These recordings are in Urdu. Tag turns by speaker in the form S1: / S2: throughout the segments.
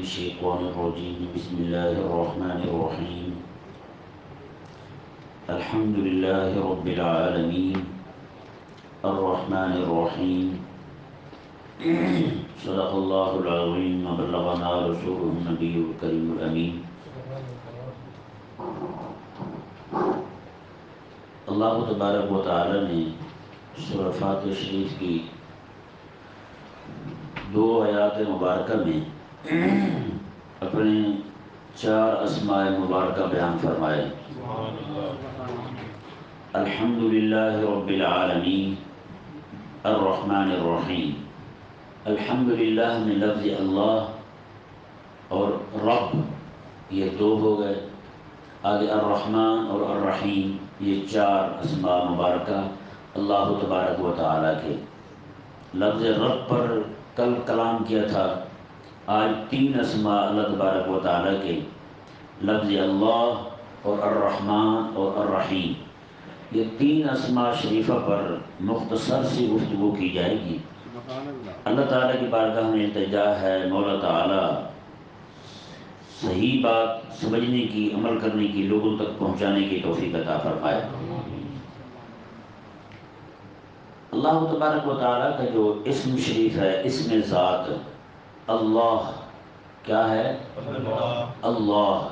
S1: الشيطان الرجيم بسم الله الرحمن الرحيم الحمد لله رب العالمين الرحمن الرحيم صدق الله العظيم وبلغنا رسوله النبي الكريم الأمين. اللہ تبارک و تعالی نے سورہ فاتحہ شریف کی 2 آیات مبارکہ میں اپنے 4 اسماء مبارکہ بیان فرمائے. الحمدللہ رب العالمین الرحمن الرحیم. الحمدللہ میں لفظ اللہ اور رب یہ 2 ہو گئے، آگے الرحمن اور الرحیم یہ 4 اسماء مبارکہ اللہ تبارک و تعالیٰ کے. لفظ رب پر کل کلام کیا تھا، آج 3 اسماء اللہ تبارک و تعالیٰ کے لفظ اللہ اور الرحمن اور الرحیم، یہ 3 اسماء شریفہ پر مختصر سی گفتگو کی جائے گی. اللہ تعالیٰ کی بارگاہ میں التجا ہے مولا تعالیٰ صحیح بات سمجھنے کی، عمل کرنے کی، لوگوں تک پہنچانے کی توفیق عطا فرمائے. اللہ تبارک و تعالیٰ کا جو اسم شریف ہے، اسم ذات اللہ، کیا ہے؟ اللہ.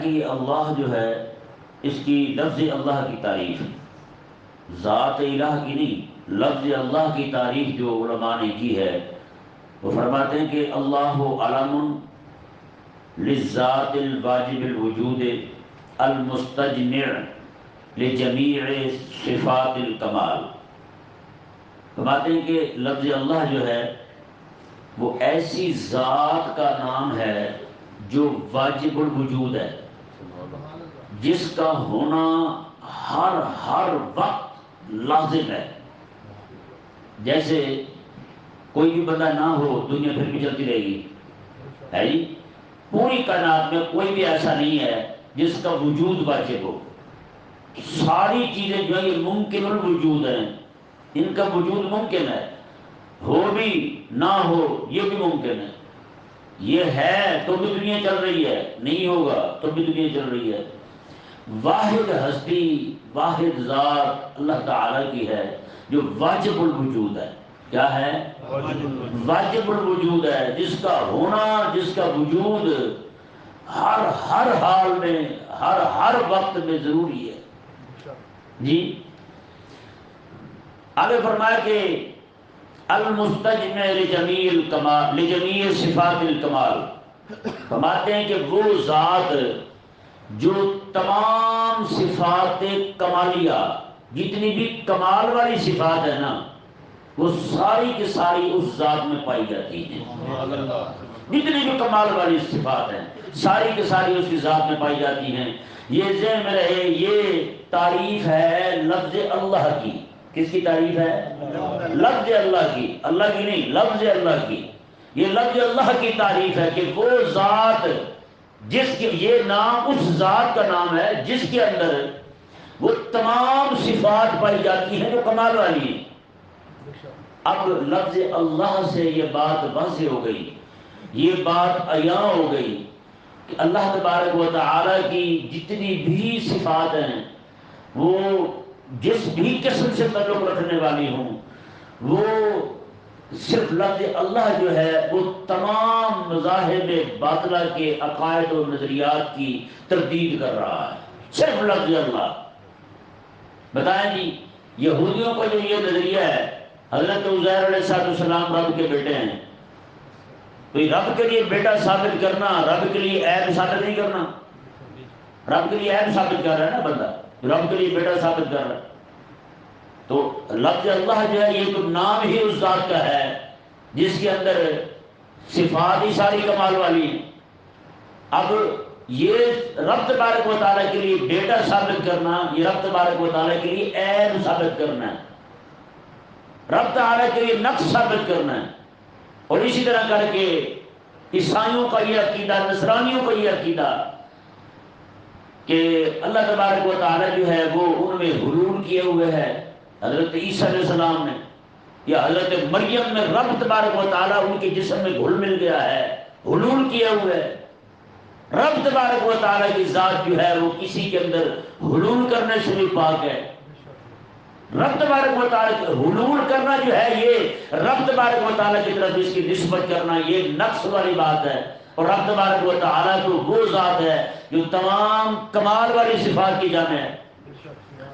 S1: کہ اللہ جو ہے اس کی لفظ اللہ کی تعریف، ذات الہ کی نہیں، لفظ اللہ کی تعریف جو علماء نے کی ہے وہ فرماتے ہیں کہ اللہ علم للذات الواجب الوجود المستجمع لجمیع صفات الکمال. فرماتے ہیں کہ لفظ اللہ جو ہے وہ ایسی ذات کا نام ہے جو واجب الوجود ہے، جس کا ہونا ہر وقت لازم ہے. جیسے کوئی بھی بندہ نہ ہو دنیا پھر بھی چلتی رہے گی، ہے جی. پوری کائنات میں کوئی بھی ایسا نہیں ہے جس کا وجود واجب ہو. ساری چیزیں جو ہیں یہ ممکن الوجود ہیں، ان کا وجود ممکن ہے، ہو بھی نہ ہو یہ بھی ممکن ہے. یہ ہے تو بھی دنیا چل رہی ہے، نہیں ہوگا تو بھی دنیا چل رہی ہے. واحد ہستی، واحد ذات اللہ تعالیٰ کی ہے جو واجب الوجود ہے. کیا ہے؟ واجب الوجود ہے، جس کا ہونا، جس کا وجود ہر حال میں، ہر وقت میں ضروری ہے. جی آگے فرمایا کہ المستجمع لجمیع صفات الکمال. فرماتے ہیں کہ وہ ذات جو تمام صفات کمالیہ، جتنی بھی کمال والی صفات ہے نا، وہ ساری کی ساری اس ذات میں پائی جاتی ہیں. جتنی بھی کمال والی صفات ہیں ساری کی ساری اس کی ذات میں پائی جاتی ہیں. یہ ذہن میں رہے، یہ تعریف ہے لفظ اللہ کی. کس کی تعریف ہے؟ لفظ اللہ کی، اللہ کی نہیں، لفظ اللہ کی. یہ لفظ اللہ کی تعریف ہے کہ وہ ذات جس کی، یہ نام اس ذات کا نام ہے جس کے اندر وہ تمام صفات پائی جاتی ہیں جو کمال والی ہیں. اب لفظ اللہ سے یہ بات واضح ہو گئی، یہ بات عیاں ہو گئی کہ اللہ تبارک و تعالی کی جتنی بھی صفات ہیں وہ جس بھی قسم سے تعلق رکھنے والی ہوں، وہ صرف لفظ اللہ جو ہے وہ تمام مذاہب باطلہ کے عقائد و نظریات کی تردید کر رہا ہے. صرف لفظ اللہ. بتائیں جی، یہودیوں کا جو یہ نظریہ ہے حضرت عزیر علیہ السلام رب کے بیٹے ہیں، تو رب کے لیے بیٹا ثابت کرنا، رب کے لیے عیب ثابت نہیں کرنا. رب کے لیے عیب ثابت کر رہا ہے نا بندہ، رب کے لیے بیٹا ثابت کر رہا ہے. تو لفظ اللہ جو ہے یہ تو نام ہی اس ذات کا ہے جس کے اندر صفات ہی ساری کمال والی ہیں. اب یہ رب تبارک و تعالیٰ کے لیے بیٹا ثابت کرنا، یہ رب تبارک و تعالیٰ کے لیے عیب ثابت کرنا ہے، رب تعالیٰ کے لیے نقص ثابت کرنا ہے. اور اسی طرح کر کے عیسائیوں کا یہ عقیدہ، نصرانیوں کا یہ عقیدہ کہ اللہ تبارک و تعالیٰ جو ہے وہ ان میں حلول کیے ہوئے ہے. حضرت عیسیٰ علیہ السلام نے یا حضرت مریم میں رب تبارک و تعالیٰ ان کے جسم میں گھل مل گیا ہے، حلول کیا ہوا ہے۔ رب تبارک و تعالیٰ کی ذات جو ہے وہ کسی کے اندر حلول کرنے سے بھی پاک ہے۔ رب تبارک و تعالیٰ حلول کرنا جو ہے یہ رب تبارک و تعالیٰ کی طرف اس کی نسبت کرنا یہ نقص والی بات ہے، اور رب تبارک و تعالیٰ تو وہ ذات ہے جو تمام کمال والی صفات کی جامع ہے،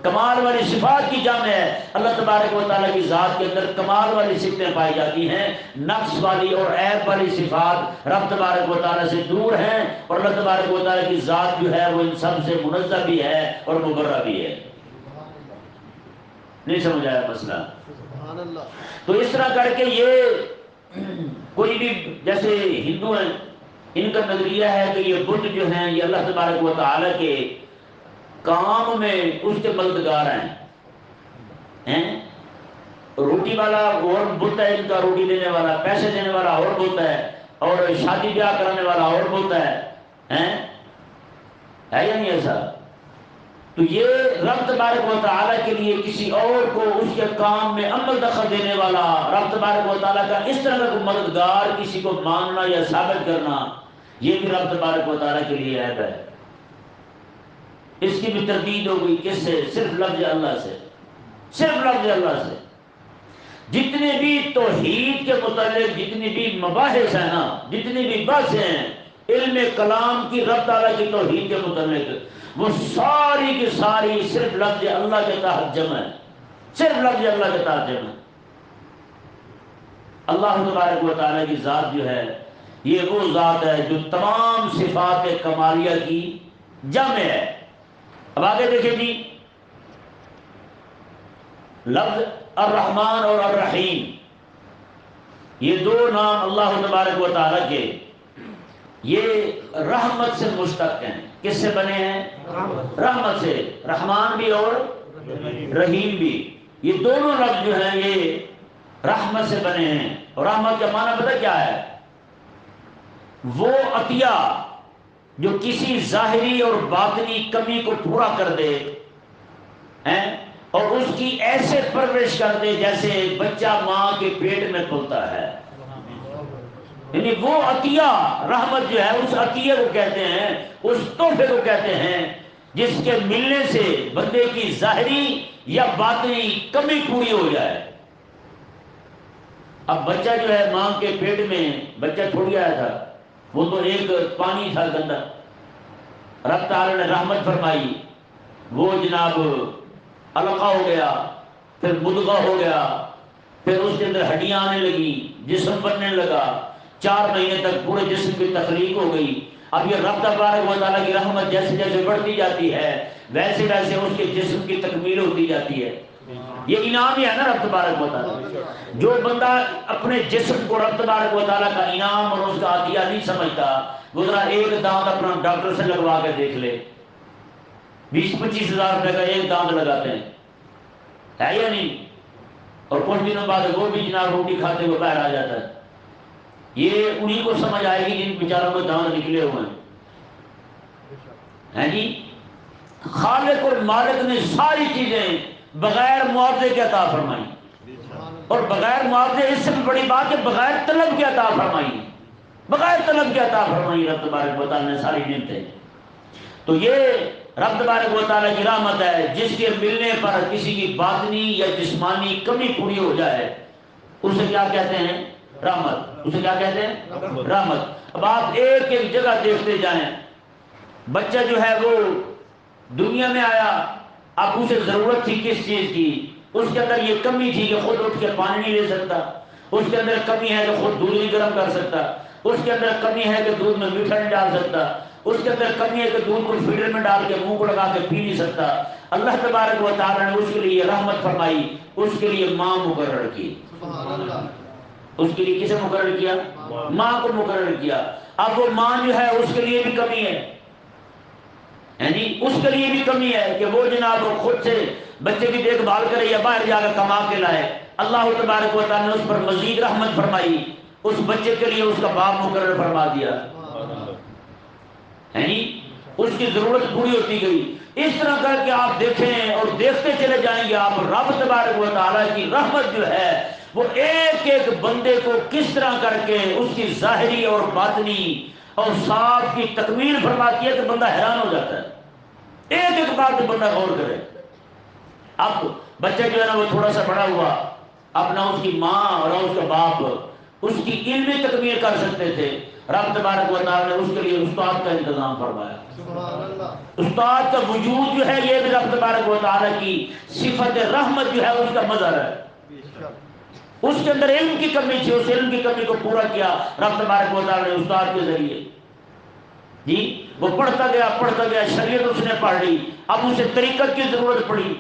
S1: کمال والی صفات کی جامع ہے۔ اللہ تبارک و تعالیٰ کی ذات کے اندر کمال والی صفتیں پائی جاتی ہیں، نقص والی اور عیب والی صفات رب تبارک و تعالیٰ سے دور ہیں، اور اللہ تبارک و تعالیٰ کی ذات جو ہے وہ ان سب سے منزہ بھی ہے اور مبرہ بھی ہے۔ نہیں سمجھ آیا مسئلہ؟ تو اس طرح کر کے یہ کوئی بھی جیسے ہندو ہیں، ان کا نظریہ ہے کہ یہ بت جو ہیں یہ اللہ تبارک و تعالیٰ کے کام میں اس کے مددگار ہیں۔ روٹی والا اور بت ہے ان کا، روٹی دینے والا، پیسے دینے والا اور بت ہے، اور شادی بیاہ کرانے والا اور بت ہے یا نہیں ایسا؟ تو یہ رب تبارک و تعالیٰ کے لیے کسی اور کو اس کے کام میں عمل دخل دینے والا، رب تبارک و تعالیٰ کا اس طرح کا مددگار کسی کو ماننا یا ثابت کرنا، یہ بھی رب تبارک و تعالیٰ کے لیے عیب ہے۔ اس کی بھی تردید ہو گئی کس سے؟ صرف لفظ اللہ سے، صرف لفظ اللہ سے۔ جتنے بھی توحید کے متعلق جتنی بھی مباحث ہیں نا، جتنی بھی بحث ہیں علم کلام کی رب تعالیٰ کی توحید کے متعلق، وہ ساری کی ساری صرف لفظ اللہ کے تحت جمع ہے، صرف لفظ اللہ کے تحت جمع ہے۔ اللہ تبارک و تعالیٰ کی ذات جو ہے یہ وہ ذات ہے جو تمام صفات کمالیہ کی جمع ہے۔ اب آگے دیکھیں جی، لفظ الرحمن اور الرحیم، یہ دو نام اللہ تبارک و تعالیٰ کے یہ رحمت سے مشتق ہیں۔ کس سے بنے ہیں؟ رحمت سے، رحمان بھی اور رحیم بھی، یہ دونوں لفظ جو ہیں یہ رحمت سے بنے ہیں۔ اور رحمت کا معنی پتہ کیا ہے؟ وہ عطیہ جو کسی ظاہری اور باطنی کمی کو پورا کر دے اور اس کی ایسے پرورش کر دے جیسے بچہ ماں کے پیٹ میں پلتا ہے، یعنی وہ عطیہ رحمت جو ہے اس عطیہ کو کہتے ہیں، اس تحفے کو کہتے ہیں جس کے ملنے سے بندے کی ظاہری یا باطنی کمی پوری ہو جائے۔ اب بچہ جو ہے ماں کے پیٹ میں بچہ چھوڑ آیا تھا، وہ تو ایک پانی تھا گندا، رب تعالی نے رحمت فرمائی، وہ جناب علقہ ہو گیا، پھر مدغہ ہو گیا، پھر اس کے اندر ہڈیاں آنے لگی، جسم بننے لگا، 4 مہینے تک پورے جسم کی تخلیق ہو گئی۔ اب یہ رب تبارک و تعالیٰ کی رحمت جیسے جیسے بڑھتی جاتی ہے ویسے ویسے اس کے جسم کی تکمیل ہوتی جاتی ہے۔ یہ انعام ہی ہے نا رب تبارک و تعالیٰ۔ جو بندہ اپنے جسم کو رب تبارک و تعالیٰ کا انعام اور اس کا عطیہ نہیں سمجھتا، وہ ذرا ایک دانت اپنا ڈاکٹر سے لگوا کے دیکھ لے، 20-25 ہزار روپے کا ایک دانت لگاتے ہیں، ہے یا نہیں؟ اور کچھ دنوں بعد وہ بھی جناب روٹی کھاتے ہوئے باہر آ جاتا ہے۔ یہ انہیں کو سمجھ آئے گی جن بیچاروں میں دانت نکلے ہوئے ہیں جی۔ خالق اور مالک نے ساری چیزیں بغیر معاوضے کے عطا فرمائی، اور بغیر معاوضے اس سے بھی بڑی بات ہے بغیر طلب کے عطا فرمائی، بغیر طلب کے عطا فرمائی رب تبارک و تعالیٰ نے ساری نعمتیں۔ تو یہ رب تبارک و تعالیٰ کی رحمت ہے جس کے ملنے پر کسی کی باطنی یا جسمانی کمی پوری ہو جائے، اسے کیا کہتے ہیں؟ رحمت۔ اسے کیا کہتے ہیں؟ رحمت۔ اب آپ ایک ایک جگہ دیکھتے جائیں، بچہ جو ہے وہ دنیا میں آیا، اب اسے ضرورت تھی کس چیز کی؟ اس کے اندر یہ کمی تھی کہ خود اٹھ کے پانی نہیں لے سکتا، اس کے اندر کمی ہے کہ خود دودھ نہیں گرم کر سکتا، اس کے اندر کمی ہے کہ دودھ میں میٹھا نہیں ڈال سکتا، اس کے اندر کمی ہے کہ دودھ کو فیڈر میں ڈال کے منہ کو لگا کے پی نہیں سکتا۔ اللہ تبارک و تعالیٰ نے اس کے لیے رحمت فرمائی، اس کے لیے ماں مقرر کی۔ اس کے لیے کسے مقرر کیا؟ ماں کو مقرر کیا۔ اب وہ ماں جو ہے اس کے لیے بھی کمی ہے، یعنی اس کے لیے بھی کمی ہے کہ وہ جناب خود سے بچے کی دیکھ بھال کرے یا باہر جا کر کما کے لائے۔ اللہ تبارک و تعالیٰ نے اس پر مزید رحمت فرمائی، اس بچے کے لیے اس کا باپ مقرر فرما دیا، یعنی اس کی ضرورت پوری ہوتی گئی۔ اس طرح کر کے آپ دیکھیں اور دیکھتے چلے جائیں گے آپ، رب تبارک و تعالیٰ کی رحمت جو ہے وہ ایک ایک بندے کو کس طرح کر کے اس کی ظاہری اور باطنی اور صاف کی تکمیل فرماتی ہے کہ بندہ حیران ہو جاتا ہے۔ ایک ایک بات پہ بندہ غور کرے۔ اب بچہ جو ہے نا وہ تھوڑا سا بڑا ہوا، اپنا اس کی ماں اور اس کا باپ اس کی علمی تکمیل کر سکتے تھے، رب تبارک و تعالیٰ نے اس کے لیے استاد کا انتظام فرمایا۔
S2: سبحان اللہ۔
S1: استاد کا وجود جو ہے یہ بھی رب تبارک و تعالیٰ کی صفت رحمت جو ہے اس کا مظہر ہے۔ اس کے اندر علم کی کمی تھی، اس علم کی کمی کو پورا کیا رب تبارک و تعالیٰ نے استاد کے ذریعے۔ جی وہ پڑھتا گیا، شریعت اس نے پڑھ لی، اب اسے طریقت کی ضرورت پڑی،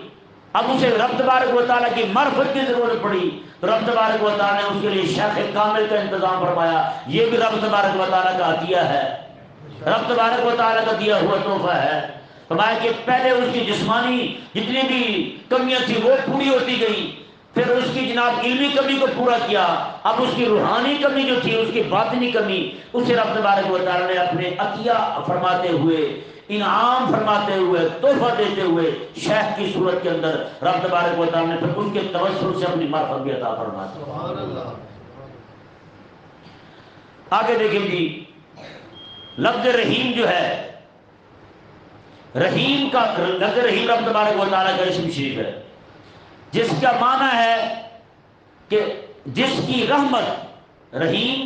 S1: اب اسے رب تبارک و تعالیٰ کی معرفت کی ضرورت پڑی، تو رب تبارک و تعالیٰ نے اس کے لیے شیخ کامل کا انتظام فرمایا۔ یہ بھی رب تبارک و تعالیٰ کا عطیہ ہے، رب تبارک و تعالیٰ کا دیا ہوا تحفہ ہے۔ فرمایا کہ پہلے اس کی جسمانی جتنی بھی کمیاں تھی وہ پوری ہوتی گئی، پھر اس کی جناب علمی کمی کو پورا کیا، اب اس کی روحانی کمی جو تھی، اس کی باطنی کمی، اسے رب تبارک و تعالیٰ نے اپنے عطیہ فرماتے ہوئے، انعام فرماتے ہوئے، تحفہ دیتے ہوئے شیخ کی صورت کے اندر رب تبارک و تعالیٰ نے پھر اس کے توسل سے اپنی معرفت بھی عطا فرما دی۔
S2: سبحان اللہ۔
S1: آگے دیکھیں جی، لفظ رحیم جو ہے، رحیم کا لفظ رحیم رب تبارک و تعالیٰ کا اسم شریف ہے، جس کا معنی ہے کہ جس کی رحمت، رحیم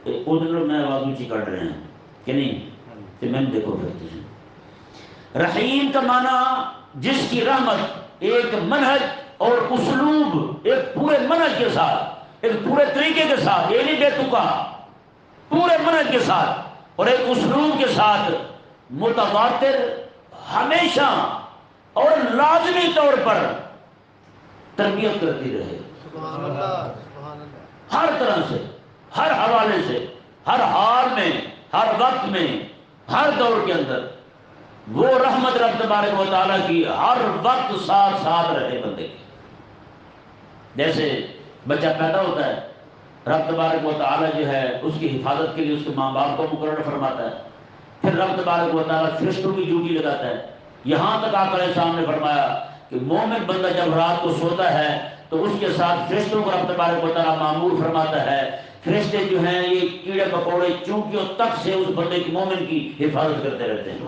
S1: ادھر میں آواز اونچی کر رہے ہیں کہ نہیں کہ میں دیکھو پھر رحیم کا معنی جس کی رحمت ایک منہج اور اسلوب، ایک پورے منہج کے ساتھ، ایک پورے طریقے کے ساتھ، یہ نہیں بے تکا، پورے منہج کے ساتھ اور ایک اسلوب کے ساتھ متواتر ہمیشہ اور لازمی طور پر تربیت کرتی رہے،
S2: سبحان اللہ۔ سبحان اللہ۔
S1: ہر طرح سے، ہر حوالے سے، ہر حال میں، ہر وقت میں، ہر دور کے اندر وہ رحمت رب تبارک و تعالیٰ کی ہر وقت ساتھ ساتھ رہے بندے کے۔ جیسے بچہ پیدا ہوتا ہے، رب تبارک و تعالیٰ جو ہے اس کی حفاظت کے لیے اس کے ماں باپ کو مقرر فرماتا ہے، پھر رب تبارک و تعالیٰ فرشتوں کی ڈیوٹی لگاتا ہے، یہاں تک آقا علیہ السلام نے فرمایا کہ مومن بندہ جب رات کو سوتا ہے تو اس کے ساتھ فرشتوں کو رب تبارک و تعالیٰ معمور فرماتا ہے، فرشتے جو ہیں یہ کیڑے پکوڑے چونکیوں تک سے اس بندے کی مومن کی حفاظت کرتے رہتے ہیں۔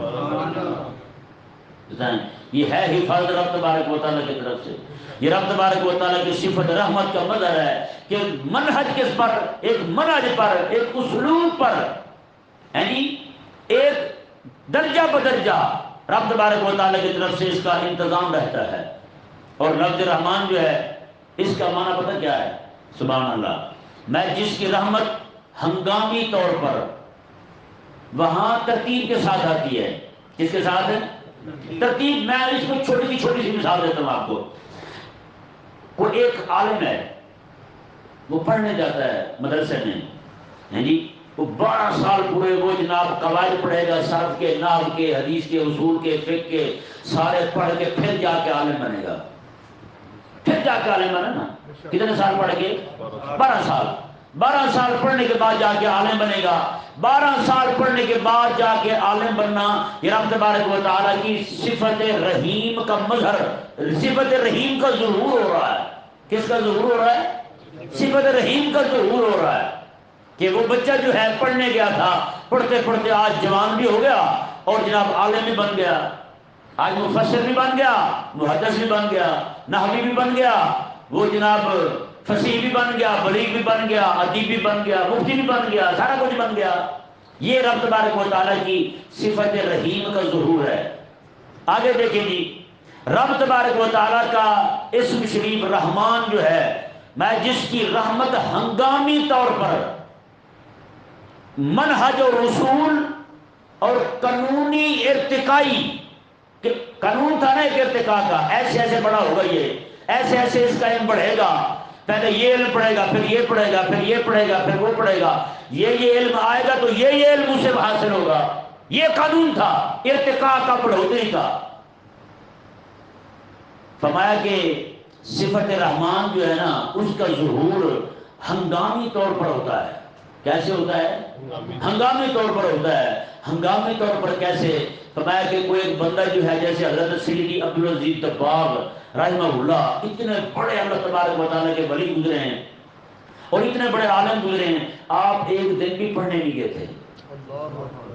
S1: یہ ہے حفاظت رب تبارک و تعالیٰ کی طرف سے، یہ رب تبارک و تعالیٰ کی صفت رحمت کا مظہر ہے کہ منہج کس پر، ایک منہج پر، ایک اسلوب پر، یعنی ایک درجہ بدرجہ رب تبارک و تعالیٰ کی طرف سے اس کا انتظام رہتا ہے۔ اور لفظ رحمان جو ہے اس کا معنی پتہ کیا ہے؟ سبحان اللہ، میں جس کی رحمت ہنگامی طور پر وہاں ترتیب کے ساتھ آتی ہے، کس کے ساتھ ہے؟ ترتیب۔ میں اس کو چھوٹی سی مثال دیتا ہوں آپ کو۔ کوئی ایک عالم ہے، وہ پڑھنے جاتا ہے مدرسے میں، یعنی وہ 12 سال پورے وہ جناب قواعد پڑھے گا، صرف کے، نحو کے، حدیث کے، اصول کے، فقہ کے سارے پڑھ کے پھر جا کے عالم بنے گا، پھر جا کے عالم بنے نا۔ کتنے سال پڑھ کے؟ 12 سال۔ 12 سال پڑھنے کے بعد جا کے عالم بنے گا۔ 12 سال پڑھنے کے بعد جا کے عالم بننا یہ رب تبارک و تعالیٰ کی صفت رحیم کا مظہر، صفت رحیم کا ظہور ہو رہا ہے۔ کس کا ظہور ہو رہا ہے؟ صفت رحیم کا ظہور ہو رہا ہے کہ وہ بچہ جو ہے پڑھنے گیا تھا، پڑھتے پڑھتے آج جوان بھی ہو گیا اور جناب عالم بھی بن گیا، آج مفسر بھی بن گیا، محدث بھی بن گیا، نحوی بھی بن گیا، وہ جناب فصیح بھی بن گیا، بلیغ بھی بن گیا، ادیب بھی بن گیا، مفتی بھی بن گیا، سارا کچھ بن گیا۔ یہ رب تبارک و تعالیٰ کی صفت رحیم کا ظہور ہے۔ آگے دیکھیں جی، رب تبارک و تعالیٰ کا اسم شریف رحمان جو ہے، میں جس کی رحمت ہنگامی طور پر منہج اور اصول اور قانونی ارتقائی، قانون تھا نا ایک ارتقاء کا، ایسے ایسے بڑا ہوگا، یہ ایسے ایسے اس کا علم بڑھے گا، پہلے یہ علم پڑھے گا، پھر یہ پڑھے گا، پھر یہ پڑھے گا، پھر وہ پڑھے گا، یہ علم آئے گا تو یہ علم اسے حاصل ہوگا، یہ قانون تھا ارتقاء کا، بڑھوتری کا۔ فرمایا کہ صفت رحمان جو ہے نا اس کا ظہور ہنگامی طور پر ہوتا ہے۔ کیسے ہوتا ہے؟ ہنگامی طور پر ہوتا ہے۔ ہنگامی طور پر کیسے؟ فرمایا کہ کوئی ایک بندہ جو ہے، جیسے حضرت سیدی عبدالعزیز طباغ رحمہ اللہ اتنے بڑے اللہ تبارک و تعالیٰ کے ولی گزرے ہیں اور اتنے بڑے عالم گزرے ہیں، آپ ایک دن بھی پڑھنے نہیں گئے تھے،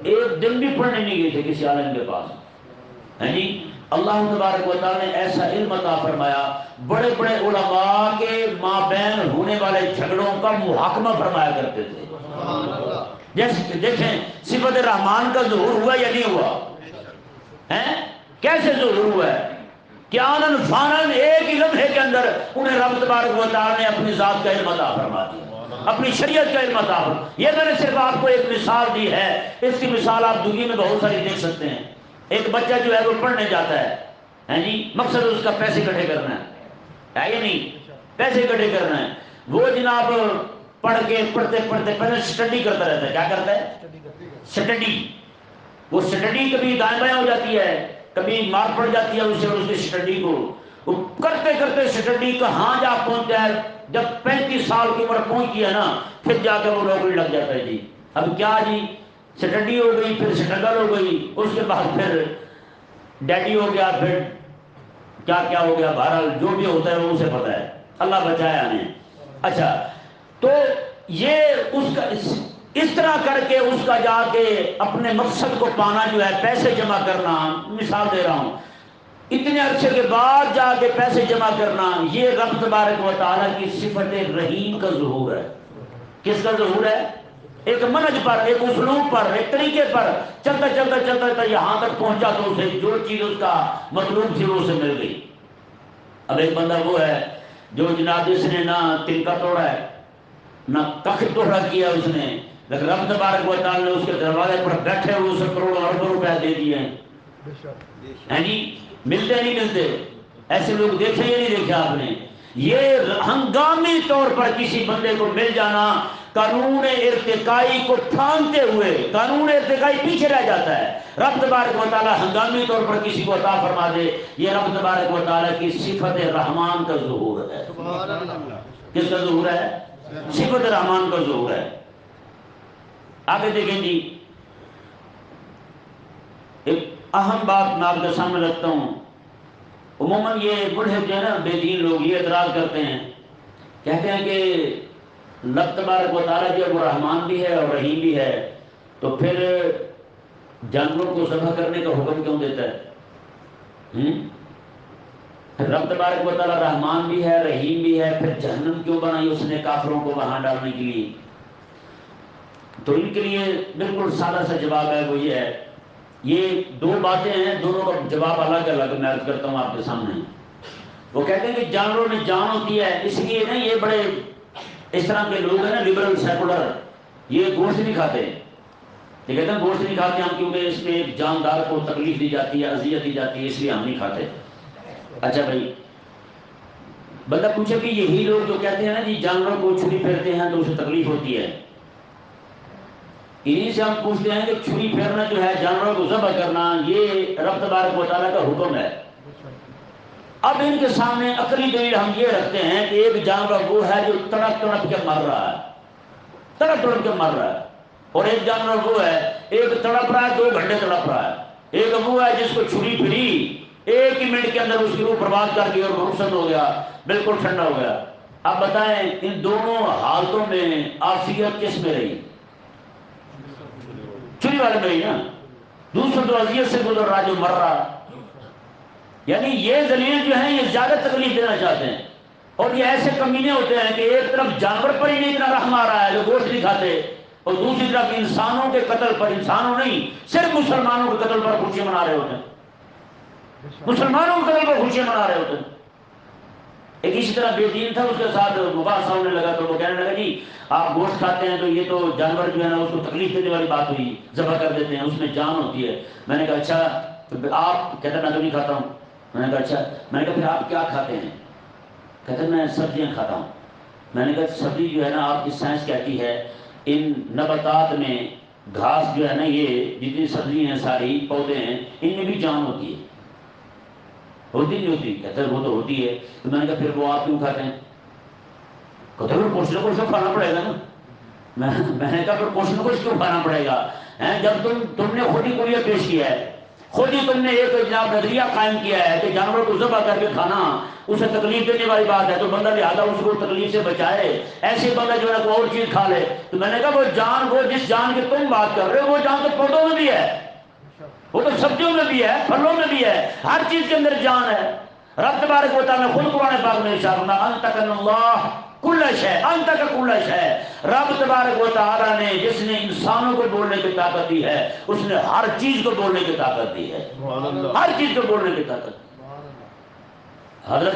S1: ایک دن بھی پڑھنے نہیں گئے تھے کسی عالم کے پاس، ہے جی۔ اللہ تبارک و تعالیٰ نے ایسا علم عطا فرمایا، بڑے بڑے علماء کے مابین ہونے والے جھگڑوں کا محاکمہ فرمایا کرتے تھے۔ جیسے دیکھیں صفت رحمان کا ظہور ہوا یا نہیں ہوا ہے؟ کیسے ظہور ہوا ہے کہ آنن فانن ایک ہی لمحے کے اندر انہیں رب تبارک و تعالیٰ نے اپنی ذات کا علم عطا فرما دیا، اپنی شریعت کا علم عطا فرما۔ یہ میں نے صرف آپ کو ایک مثال دی ہے، اس کی مثال آپ دنیا میں بہت ساری دیکھ سکتے ہیں۔ ایک بچہ جو ہے وہ پڑھنے جاتا ہے جی، مقصد اس کا پیسے اکٹھے کرنا ہے یا نہیں؟ پیسے اکٹھے کرنا ہے، وہ جناب پڑھ کے پڑھتے پڑھتے پہلے سٹڈی کرتا رہتا ہے۔ کیا کرتا ہے؟ سٹڈی۔ وہ سٹڈی کبھی دائیں بائیں ہو جاتی ہے، کبھی مار پڑ جاتی ہے اسے اور اس کی سٹڈی کو، وہ کرتے کرتے سٹڈی کہاں جا پہنچتا ہے، جب 35 سال کی عمر پہنچتی ہے نا پھر جا کے وہ نوکری لگ جاتا ہے جی۔ اب کیا جی، سٹڈی ہو گئی، پھر سٹرگل ہو گئی، اس کے بعد پھر ڈیڈی ہو گیا، پھر کیا کیا ہو گیا، بہرحال جو بھی ہوتا ہے وہ اسے پتہ ہے، اللہ بچائے ہمیں۔ اچھا، تو یہ اس کا اس طرح کر کے اس کا جا کے اپنے مقصد کو پانا جو ہے، پیسے جمع کرنا، مثال دے رہا ہوں، اتنے عرصے کے بعد جا کے پیسے جمع کرنا، یہ رب تبارک و تعالیٰ کی صفت رحیم کا ظہور ہے۔ کس کا ظہور ہے؟ ایک منہج پر، ایک اسلوب پر، ایک طریقے پر چلتا چلتا چلتا یہاں تک پہنچا تو اسے جو چیز اس کا مطلوب تھی وہ اسے مل گئی۔ اب ایک بندہ وہ ہے جو جناب جس نے نہ تنکا توڑا ہے نہ کخ توڑا کیا اس نے، لیکن رب تبارک و تعالیٰ نے اس کے دروازے پر بیٹھے ہوئے اسے کروڑوں اربوں روپے دے دیے ہیں جی۔ ملتے نہیں ملتے؟ ایسے لوگ دیکھے یا نہیں دیکھے آپ نے؟ یہ ہنگامی طور پر کسی بندے کو مل جانا، قانون ارتقائی کو پھانتے ہوئے قانون ارتقائی پیچھے رہ جاتا ہے۔ رب تبارک و تعالیٰ ہنگامی طور پر کسی کو عطا فرما دے، یہ رب تبارک و تعالیٰ کی صفت رحمان کا ظہور ہے۔ کس کا ظہور ہے؟ صفت رحمان کا ظہور ہے۔ آگے دیکھیں جی، ایک اہم بات میں آپ کے سامنے رکھتا ہوں۔ عموماً یہ بڑھے جو ہے نا بے دین لوگ یہ اعتراض کرتے ہیں، کہتے ہیں کہ رب تبارک و تعالیٰ جو وہ رحمان بھی ہے اور رحیم بھی ہے، تو پھر جانوروں کو ذبح کرنے کا حکم کیوں دیتا ہے؟ رب تبارک و تعالیٰ رحمان بھی ہے، رحیم بھی ہے، پھر جہنم کیوں بنائی اس نے کافروں کو وہاں ڈالنے کے لیے؟ تو ان کے لیے بالکل سادہ سا جواب ہے، وہ یہ ہے، یہ دو باتیں ہیں، دونوں کا جواب الگ الگ میں عرض کرتا ہوں آپ کے سامنے۔ وہ کہتے ہیں کہ جانوروں میں جان ہوتی ہے، اس لیے نا یہ بڑے اس طرح کے لوگ ہیں نا لبرل سیکولر، یہ گوشت نہیں کھاتے، یہ کہتے ہیں گوشت نہیں کھاتے ہم کیونکہ اس میں ایک جاندار کو تکلیف دی جاتی ہے، اذیت دی جاتی ہے، اس لیے ہم نہیں کھاتے۔ اچھا بھائی، بندہ پوچھے کہ یہی لوگ جو کہتے ہیں نا جی جانوروں کو چھری پھیرتے ہیں تو اسے تکلیف ہوتی ہے، انہیں سے ہم پوچھتے ہیں کہ چھری پھیرنا جو ہے، جانوروں کو ذبح کرنا، یہ رب تبارک و تعالیٰ کا حکم ہے۔ اب ان کے سامنے عقلی دلیل ہم یہ رکھتے ہیں کہ ایک جانور وہ ہے جو تڑپ تڑپ کے مر رہا ہے، تڑپ تڑپ کے مر رہا ہے، اور ایک جانور وہ ہے ایک تڑپ رہا ہے 2 گھنٹے تڑپ رہا ہے، ایک وہ ہے جس کو چھری پھری 1 ہی منٹ کے اندر اس کی روح برباد کر دی اور روشن ہو گیا، بالکل ٹھنڈا ہو گیا۔ اب بتائیں ان دونوں حالتوں میں عافیت کس میں رہی؟ چھری والے میں رہی نا، دوسرے تو اذیت سے گزر رہا جو مر رہا۔ یعنی یہ ذلیل جو ہیں یہ زیادہ تکلیف دینا چاہتے ہیں، اور یہ ایسے کمینے ہوتے ہیں کہ ایک طرف جانور پر ہی نہیں اتنا رحم آ رہا ہے جو گوشت نہیں کھاتے، اور دوسری طرف انسانوں کے قتل پر، انسانوں نہیں صرف مسلمانوں کے قتل پر خوشی منا رہے ہوتے ہیں، مسلمانوں کے قتل پر خوشی منا رہے ہوتے ہیں۔ ایک اسی طرح بے دین تھا، اس کے ساتھ مباحثہ ہونے لگا تو وہ کہنے لگا جی آپ گوشت کھاتے ہیں تو یہ تو جانور جو ہے نا اس کو تکلیف دینے والی بات ہوئی، ذبح کر دیتے ہیں، اس میں جان ہوتی ہے۔ میں نے کہا اچھا آپ، کہتا میں تو نہیں کھاتا ہوں۔ میں نے کہا اچھا، میں نے کہا پھر آپ کیا کھاتے ہیں؟ کہتے میں سبزیاں کھاتا ہوں۔ میں نے کہا سبزی جو ہے نا آپ کی سائنس کہتی ہے ان نباتات میں گھاس جو ہے نا، یہ جتنی سبزی ہیں ساری پودے ہیں ان میں بھی جان ہوتی ہے، ہوتی نہیں ہوتی؟ کہتے وہ تو ہوتی ہے۔ تو میں نے کہا پھر وہ آپ کیوں کھاتے ہیں؟ کہتے پھر کچھ نہ کچھ تو کھانا پڑے گا نا۔ میں نے کہا پھر کچھ نہ کچھ کیوں کھانا پڑے گا؟ جب تم نے خود ہی کوئی پیش کیا ہے خود ہی تم نے ایک جناب نظریہ قائم کیا ہے کہ جانوروں کو ذبح کر کے کھانا اسے تکلیف دینے والی بات ہے، تو بندہ لہٰذا اس کو تکلیف سے بچائے۔ ایسے بندہ جو ہے کوئی اور چیز کھا لے، تو میں نے کہا وہ جان، وہ جس جان کی تم بات کر رہے ہو وہ جان تو پودوں میں بھی ہے، وہ تو سبزیوں میں بھی ہے، پھلوں میں بھی ہے، ہر چیز کے اندر جان ہے۔ رب تبارک و تعالیٰ نے خود قرآن پاک میں ارشاد فرمایا انت اللہ کل شے، انت کا کل شے۔ رب تبارک و تعالیٰ نے جس نے انسانوں کو بولنے کی طاقت دی ہے، اس نے ہر چیز کو بولنے کی طاقت دی ہے، ہر چیز کو بولنے کی طاقت دی۔ حضرت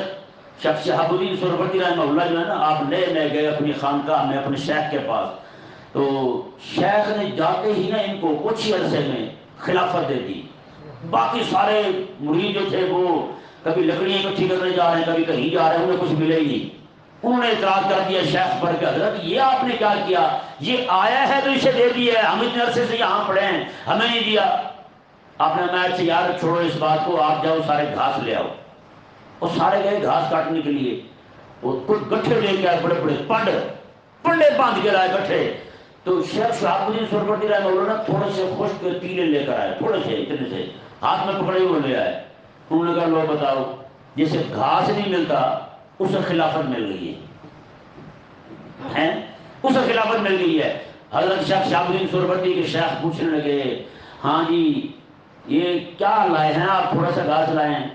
S1: شیخ شہاب الدین سہروردی رحمہ اللہ جو ہے نا، آپ نئے نئے گئے اپنی خانقاہ میں اپنے شیخ کے پاس، تو شیخ نے جاتے ہی نا ان کو کچھ ہی عرصے میں خلافت دے دی۔ باقی سارے مرید جو تھے وہ کبھی لکڑیاں اکٹھی کرنے جا رہے ہیں، کبھی کہیں جا رہے ہیں، انہیں کچھ ملے ہی نہیں۔ انہوں نے اعتراض کر دیا شیخ پر کہ حضرت یہ آپ نے کیا کیا، یہ آیا ہے تو اسے دے دیا ہے، ہم اتنے عرصے سے یہاں پڑے ہیں ہمیں نہیں دیا۔ آپ نے میں اچھا یار چھوڑو اس بات کو، آپ جاؤ سارے گھاس لے آؤ۔ اور سارے گئے گھاس کاٹنے کے لیے، وہ کچھ گٹھے لے کے آئے، بڑے بڑے پنڈے باندھ کے لائے گٹھے۔ تو شیخ شہاب الدین سہروردی رحمہ اللہ نے تھوڑے سے خشک تیلے لے کر آئے، تھوڑے سے اتنے سے ہاتھ میں پکڑے ہوئے لے آئے۔ انہوں نے کہا لو بتاؤ، جسے گھاس نہیں ملتا اسے خلافت مل گئی ہے، اسے خلافت مل گئی ہے۔ حضرت شیخ شہاب الدین سہروردی کے شیخ پوچھنے لگے ہاں جی یہ کیا لائے ہیں آپ، تھوڑا سا گھاس لائے ہیں؟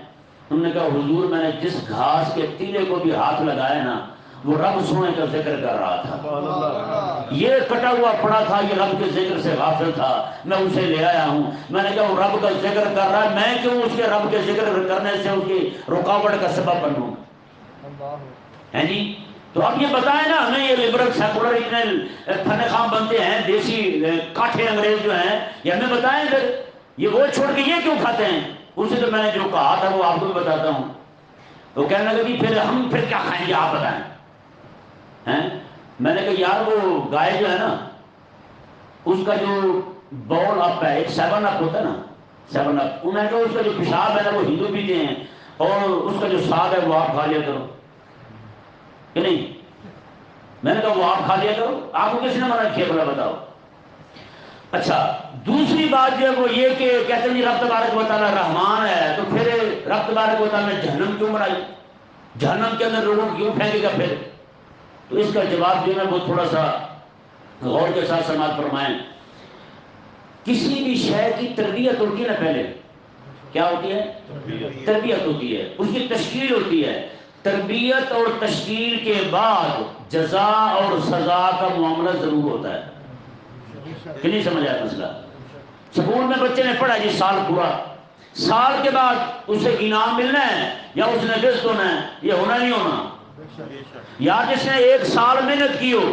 S1: انہوں نے کہا حضور میں نے جس گھاس کے تیلے کو بھی ہاتھ لگایا نا وہ رب سونے کا ذکر کر رہا تھا، یہ کٹا ہوا پڑا تھا، یہ رب کے ذکر سے غافل تھا، میں اسے لے آیا ہوں۔ میں نے کہا وہ رب کا ذکر کر رہا ہے، میں کیوں اس کے رب کے ذکر کرنے سے اس کی رکاوٹ کا سبب بنوں؟ ہیں جی؟ تو اب یہ بتائیں نا ہمیں، یہ لبرل سیکولر اتنے تھنے خام بنتے ہیں، دیسی کاٹھے انگریز جو ہیں، یہ ہمیں بتائیں پھر یہ وہ چھوڑ کے یہ کیوں کھاتے ہیں؟ اسے تو میں نے جو کہا تھا وہ آپ کو بھی بتاتا ہوں۔ تو کہنے لگے بھی پھر ہم پھر کیا کھائیں گے آپ بتائیں ہیں؟ میں نے کہا یار وہ گائے جو ہے نا اس کا جو بول اپ ہے، ایک 7 اپ ہوتا ہے نا، 7 اپ، انہوں نے کہا اس کا جو پیشاب ہے نا وہ ہندو پیتے ہیں، اور اس کا جو ساگ ہے وہ آپ کھا لیا کرو کہ نہیں؟ میں نے کہا وہ آپ کھا لیا کرو، آپ کو کس نے منع کیا بلا بتاؤ؟ اچھا دوسری بات جو ہے وہ یہ کہ کہتے ہیں جی رب تبارک و تعالیٰ رحمان ہے، تو پھر رب تبارک و تعالیٰ نے جہنم کیوں بنائی، جہنم کے اندر لوگوں کو کیوں پھینکے گا پھر؟ تو اس کا جواب جو ہے وہ تھوڑا سا غور کے ساتھ سماعت فرمائیں۔ کسی بھی شے کی تربیت ہوتی ہے نا، پہلے کیا ہوتی ہے؟ تربیت ہوتی ہے، اس کی تشکیل ہوتی ہے۔ تربیت اور تشکیل کے بعد جزا اور سزا کا معاملہ ضرور ہوتا ہے، کہ نہیں سمجھ آیا مسئلہ؟ سکول میں بچے نے پڑھا جی سال پورا، سال کے بعد اسے انعام ملنا ہے یا اس نے رزق ہونا ہے، یہ ہونا نہیں ہونا؟ یا جس نے 1 سال محنت کی ہو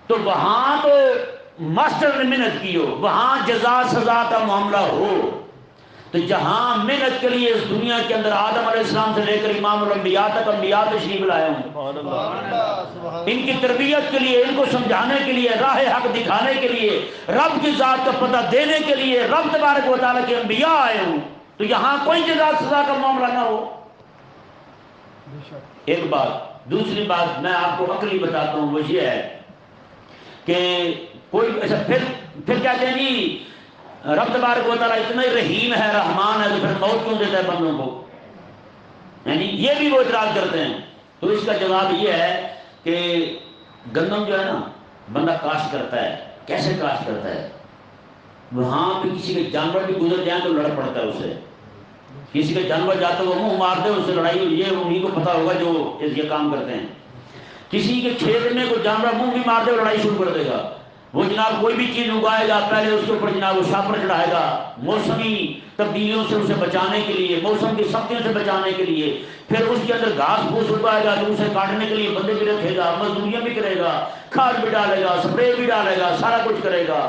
S1: تو وہاں تو ماسٹر نے محنت کی ہو، وہاں جزا سزا کا معاملہ ہو۔ تو جہاں محنت کے لیے اس دنیا کے اندر آدم علیہ السلام سے لے کر امام الانبیاء تک انبیاء تشریف لائے ہوں، ان کی تربیت کے لیے، ان کو سمجھانے کے لیے، راہ حق دکھانے کے لیے، رب کی ذات کا پتہ دینے کے لیے رب تبارک و تعالیٰ کے انبیاء آئے ہوں، تو یہاں کوئی جزا سزا کا معاملہ نہ ہو۔ ایک بات۔ دوسری بات میں آپ کو عقلی بتاتا ہوں، وہ یہ ہے کہ کوئی ایسا پھر کہتے ہیں جی رب تبارک و تعالیٰ اتنا ہی رحیم ہے، رحمان ہے، تو پھر موت کیوں دیتا ہے بندوں کو؟ یعنی یہ بھی وہ اعتراض کرتے ہیں۔ تو اس کا جواب یہ ہے کہ گندم جو ہے نا بندہ کاشت کرتا ہے، کیسے کاشت کرتا ہے؟ وہاں پہ کسی کے جانور بھی گزر جائیں تو لڑ پڑتا ہے اسے، کسی کے جانور جاتے وہ منہ مار دے اس سے لڑائی ہوئی، یہ انہیں کو پتا ہوگا جو یہ کام کرتے ہیں۔ کسی کے کھیت میں کوئی جانور منہ بھی مار دے وہ لڑائی شروع کر دے گا، وہ جناب کوئی بھی چیز اگائے گا پہلے اس کے اوپر جناب وہ شاپر چڑھائے گا، موسمی تبدیلیوں سے اسے بچانے کے لیے، موسم کی سختیوں سے بچانے کے لیے، پھر اس کے اندر گھاس پھوس اگائے گا تو اسے کاٹنے کے لیے بندے بھی رکھے گا، مزدوریاں بھی کرے گا، کھاد بھی ڈالے گا، سپرے بھی ڈالے گا، سارا کچھ کرے گا۔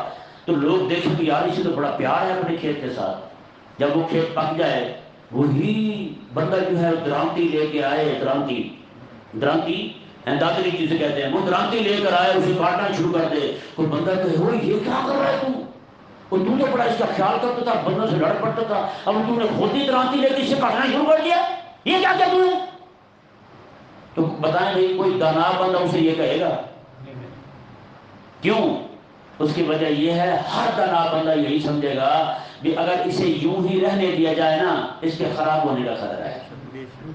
S1: تو لوگ دیکھیں کہ یار اسے تو بڑا پیار ہے اپنے کھیت کے ساتھ۔ جب وہ کھیت پک جائے وہی بندہ جو ہے درانتی لے کے آئے، درانتی دادری جسے کہتے ہیں، وہ درانتی لے کر آئے، اسے کاٹنا شروع کر دے۔ کوئی بندہ کہے وہ یہ کیا کر رہا ہے تو تو بڑا اس کا خیال کرتا تھا، بندوں سے لڑ پڑتا تھا، اب تم نے خود ہی درانتی لے کے اسے کاٹنا شروع کر دیا، یہ کیا کیا تم؟ تو بتائیں بھائی کوئی دانا بندہ اسے یہ کہے گا؟ کیوں؟ اس کی وجہ یہ ہے ہر دنا بندہ یہی سمجھے گا کہ اگر اسے یوں ہی رہنے دیا جائے نا اس کے خراب ہونے کا خطرہ ہے،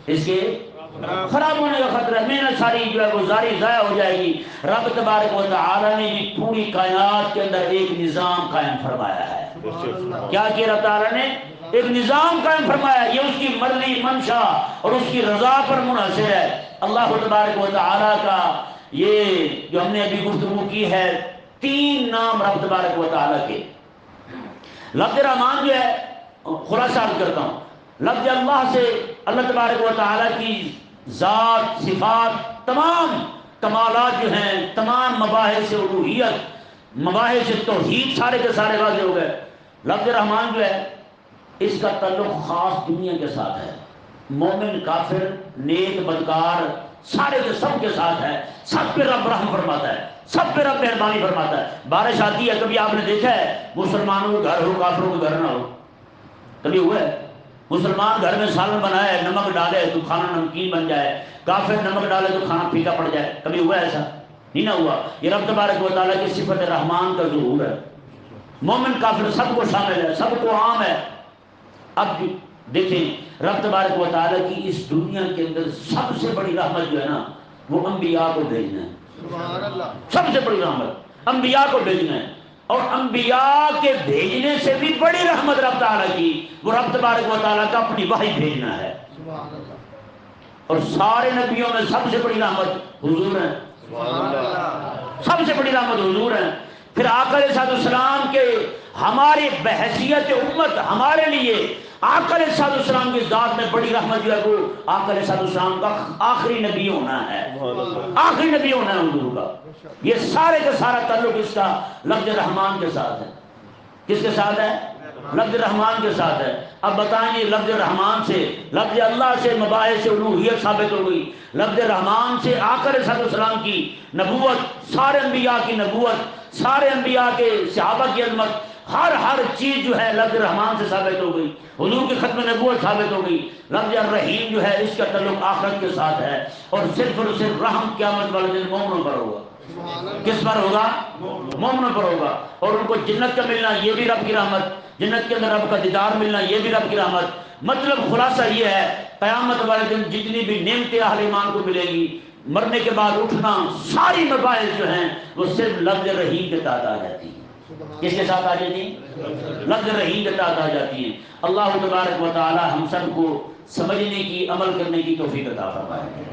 S1: اس کے خراب ہونے کا خطرہ ہے، محنت ساری جو ہے وہ ساری ضائع ہو جائے گی۔ رب تبارک و تعالی نے بھی پوری کائنات کے اندر ایک نظام قائم فرمایا ہے۔ کیا کیا رب تعالی نے؟ ایک نظام قائم فرمایا، یہ اس کی مرضی منشا اور اس کی رضا پر منحصر ہے۔ اللہ تبارک و تعالی کا یہ جو ہم نے ابھی گفتگو کی ہے 3 نام رب تبارک و تعالی کے۔ لفظ رحمان جو ہے خلاصہ عرض کرتا ہوں، لفظ اللہ سے اللہ تبارک و تعالی کی ذات، صفات، تمام کمالات جو ہیں، تمام مباحث الوہیت، مباحث توحید سارے کے سارے واضح ہو گئے۔ لفظ رحمان جو ہے اس کا تعلق خاص دنیا کے ساتھ ہے، مومن کافر نیک بدکار سارے کے سب کے ساتھ ہے، سب پہ رب رحم فرماتا ہے، سب پہ رب مہربانی فرماتا ہے۔ بارش آتی ہے، کبھی آپ نے دیکھا ہے مسلمانوں کے گھر ہو کافروں کے گھر نہ ہو؟ کبھی ہوا ہے؟ مسلمان گھر میں سالن بنائے نمک ڈالے تو کھانا نمکین بن جائے، کافر نمک ڈالے تو کھانا پھیکا پڑ جائے، کبھی ہوا ہے ایسا؟ نہیں نہ ہوا۔ یہ رب تبارک و تعالیٰ کی صفت رحمان کا ظہور ہے، مومن کافر سب کو شامل ہے، سب کو عام ہے۔ اب دیکھیں رب تبارک و تعالیٰ کی اس دنیا کے اندر سب سے بڑی رحمت جو ہے نا وہ انبیاء کو بھیجنا ہے۔
S2: سبحان اللہ۔
S1: سب سے بڑی رحمت انبیاء کو بھیجنا ہے، اور انبیاء کے بھیجنے سے بھی بڑی رحمت رب تعالیٰ کی وہ رب تبارک و تعالیٰ کا اپنی وحی بھیجنا ہے۔
S2: سبحان اللہ۔
S1: اور سارے نبیوں میں سب سے بڑی رحمت حضور ہیں،
S2: سبحان اللہ۔
S1: سب سے بڑی رحمت حضور ہیں۔ پھر آقا علیہ السلام کے ہماری بحیثیت امت ہمارے لیے آقا علیہ السلام کی ذات میں بڑی رحمت جو ہے وہ آقا علیہ السلام کا آخری نبی ہونا ہے، آخری نبی ہونا ہے حضور کا۔ یہ سارے کا سارا تعلق اس کا لفظ رحمان کے ساتھ ہے۔ کس کے ساتھ ہے؟ لفظ رحمان کے ساتھ ہے۔ اب بتائیں یہ لفظ رحمان سے لفظ اللہ سے مباحث الوہیت ثابت ہو گئی، لفظ رحمان سے آقا علیہ السلام کی نبوت، سارے انبیاء کی نبوت، سارے انبیاء کے صحابہ کی عظمت، ہر چیز جو ہے لفظ رحمان سے ثابت ہو گئی، حضور کی ختم نبوت ثابت ہو گئی۔ لفظ الرحیم جو ہے اس کا تعلق آخرت کے ساتھ ہے، اور صرف اور صرف رحم قیامت والے دن مومنوں پر ہوگا۔ کس پر ہوگا؟ مومنوں پر ہوگا، اور ان کو جنت کا ملنا یہ بھی رب کی رحمت، جنت کے اندر رب کا دیدار ملنا یہ بھی رب کی رحمت۔ مطلب خلاصہ یہ ہے قیامت والے دن جتنی بھی نعمتیں اہل ایمان کو ملے گی، مرنے کے بعد اٹھنا، ساری مباحث جو ہیں وہ صرف لفظ رحیم کے تحت آ جاتی ہیں۔ کس کے ساتھ آ جاتی ہیں؟ لفظ رحیم کے تحت آ جاتی ہیں۔ اللہ تبارک و تعالی ہم سب کو سمجھنے کی، عمل کرنے کی توفیق عطا فرمائے۔